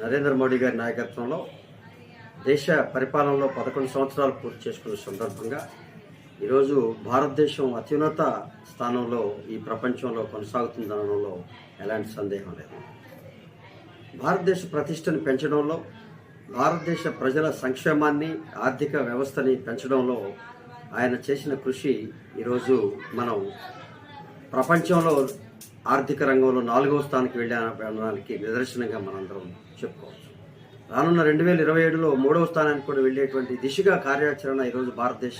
నరేంద్ర మోడీ గారి నాయకత్వంలో దేశ పరిపాలనలో 11 సంవత్సరాలు పూర్తి చేసుకున్న సందర్భంగా ఈరోజు భారతదేశం అత్యున్నత స్థానంలో ఈ ప్రపంచంలో కొనసాగుతుందనడంలో ఎలాంటి సందేహం లేదు. భారతదేశ ప్రతిష్టను పెంచడంలో, భారతదేశ ప్రజల సంక్షేమాన్ని, ఆర్థిక వ్యవస్థని పెంచడంలో ఆయన చేసిన కృషి ఈరోజు మనం ప్రపంచంలో ఆర్థిక రంగంలో 4వ స్థానానికి వెళ్ళడానికి నిదర్శనంగా మనందరం చెప్పుకోవచ్చు. రానున్న 2027లో 3వ స్థానానికి కూడా వెళ్ళేటువంటి దిశగా కార్యాచరణ ఈరోజు భారతదేశ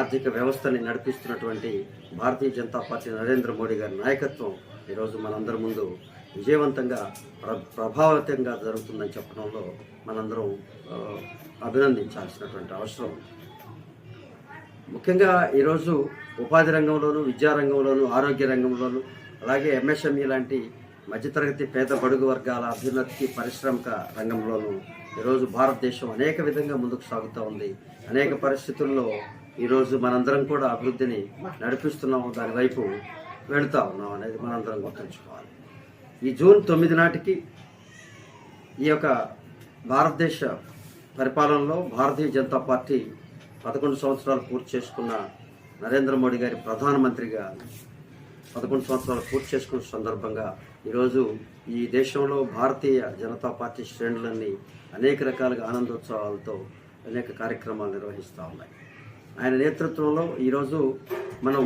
ఆర్థిక వ్యవస్థని నడిపిస్తున్నటువంటి భారతీయ జనతా పార్టీ నరేంద్ర మోడీ గారి నాయకత్వం ఈరోజు మనందరి ముందు విజయవంతంగా ప్రభావితంగా జరుగుతుందని చెప్పడంలో మనందరం అభినందించాల్సినటువంటి అవసరం ఉంది. ముఖ్యంగా ఈరోజు ఉపాధి రంగంలోను, విద్యారంగంలోను, ఆరోగ్య రంగంలోను, అలాగే ఎంఎస్ఎంఈ లాంటి మధ్యతరగతి పేద బడుగు వర్గాల అభ్యున్నతికి, పారిశ్రామిక రంగంలోనూ ఈరోజు భారతదేశం అనేక విధంగా ముందుకు సాగుతూ ఉంది. అనేక పరిస్థితుల్లో ఈరోజు మనందరం కూడా అభివృద్ధిని నడిపిస్తున్నాము, దాని వైపు వెళుతూ ఉన్నాం అనేది మనందరం గుర్తుంచుకోవాలి. ఈ జూన్ 9 నాటికి ఈ యొక్క భారతదేశ పరిపాలనలో భారతీయ జనతా పార్టీ 11 సంవత్సరాలు పూర్తి చేసుకున్న నరేంద్ర మోడీ గారి ప్రధానమంత్రిగా 11 సంవత్సరాలు పూర్తి చేసుకున్న సందర్భంగా ఈరోజు ఈ దేశంలో భారతీయ జనతా పార్టీ శ్రేణులన్నీ అనేక రకాలుగా ఆనందోత్సవాలతో అనేక కార్యక్రమాలు నిర్వహిస్తూ ఉన్నాయి. ఆయన నేతృత్వంలో ఈరోజు మనం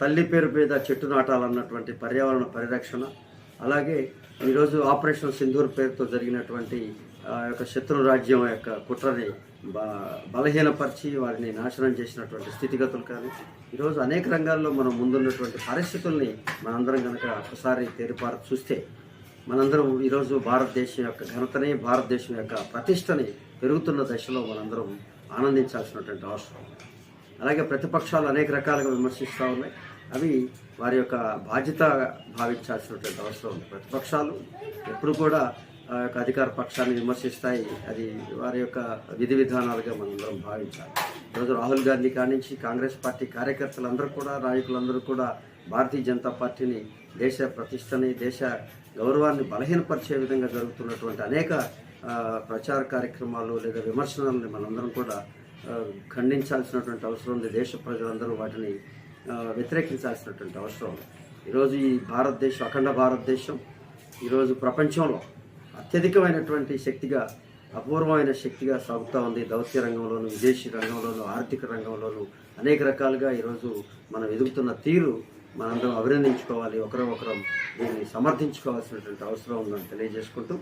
తల్లి పేరు మీద చెట్టు నాటాలన్నటువంటి పర్యావరణ పరిరక్షణ, అలాగే ఈరోజు ఆపరేషన్ సింధూర్ పేరుతో జరిగినటువంటి యొక్క శత్రు రాజ్యం యొక్క కుట్రని బలహీనపరిచి వారిని నాశనం చేసినటువంటి స్థితిగతులు కానీ, ఈరోజు అనేక రంగాల్లో మనం ముందున్నటువంటి పరిస్థితుల్ని మనందరం కనుక ఒకసారి తేరిపార చూస్తే మనందరం ఈరోజు భారతదేశం యొక్క ఘనతని, భారతదేశం యొక్క ప్రతిష్టని పెరుగుతున్న దశలో మనందరం ఆనందించాల్సినటువంటి అవసరం. అలాగే ప్రతిపక్షాలు అనేక రకాలుగా విమర్శిస్తూ ఉన్నాయి. అవి వారి యొక్క బాధ్యత భావించాల్సినటువంటి అవసరం ఉంది. ప్రతిపక్షాలు ఎప్పుడు కూడా అధికార పక్షాన్ని విమర్శిస్తాయి, అది వారి యొక్క విధి విధానాలుగా మనందరం భావించాలి. ఈరోజు రాహుల్ గాంధీ కానించి కాంగ్రెస్ పార్టీ కార్యకర్తలందరూ కూడా, నాయకులందరూ కూడా భారతీయ జనతా పార్టీని, దేశ ప్రతిష్టని, దేశ గౌరవాన్ని బలహీనపరిచే విధంగా జరుగుతున్నటువంటి అనేక ప్రచార కార్యక్రమాలు లేదా విమర్శనల్ని మనందరం కూడా ఖండించాల్సినటువంటి అవసరం ఉంది. దేశ ప్రజలందరూ వాటిని వ్యతిరేకించాల్సినటువంటి అవసరం ఉంది. ఈరోజు ఈ భారతదేశం, అఖండ భారతదేశం ఈరోజు ప్రపంచంలో అత్యధికమైనటువంటి శక్తిగా, అపూర్వమైన శక్తిగా సాగుతూ ఉంది. దౌత్య రంగంలోను, విదేశీ రంగంలోను, ఆర్థిక రంగంలోను అనేక రకాలుగా ఈరోజు మనం ఎదుగుతున్న తీరు మనందరం అభినందించుకోవాలి. ఒకరం దీన్ని సమర్థించుకోవాల్సినటువంటి అవసరం ఉందని తెలియజేసుకుంటూ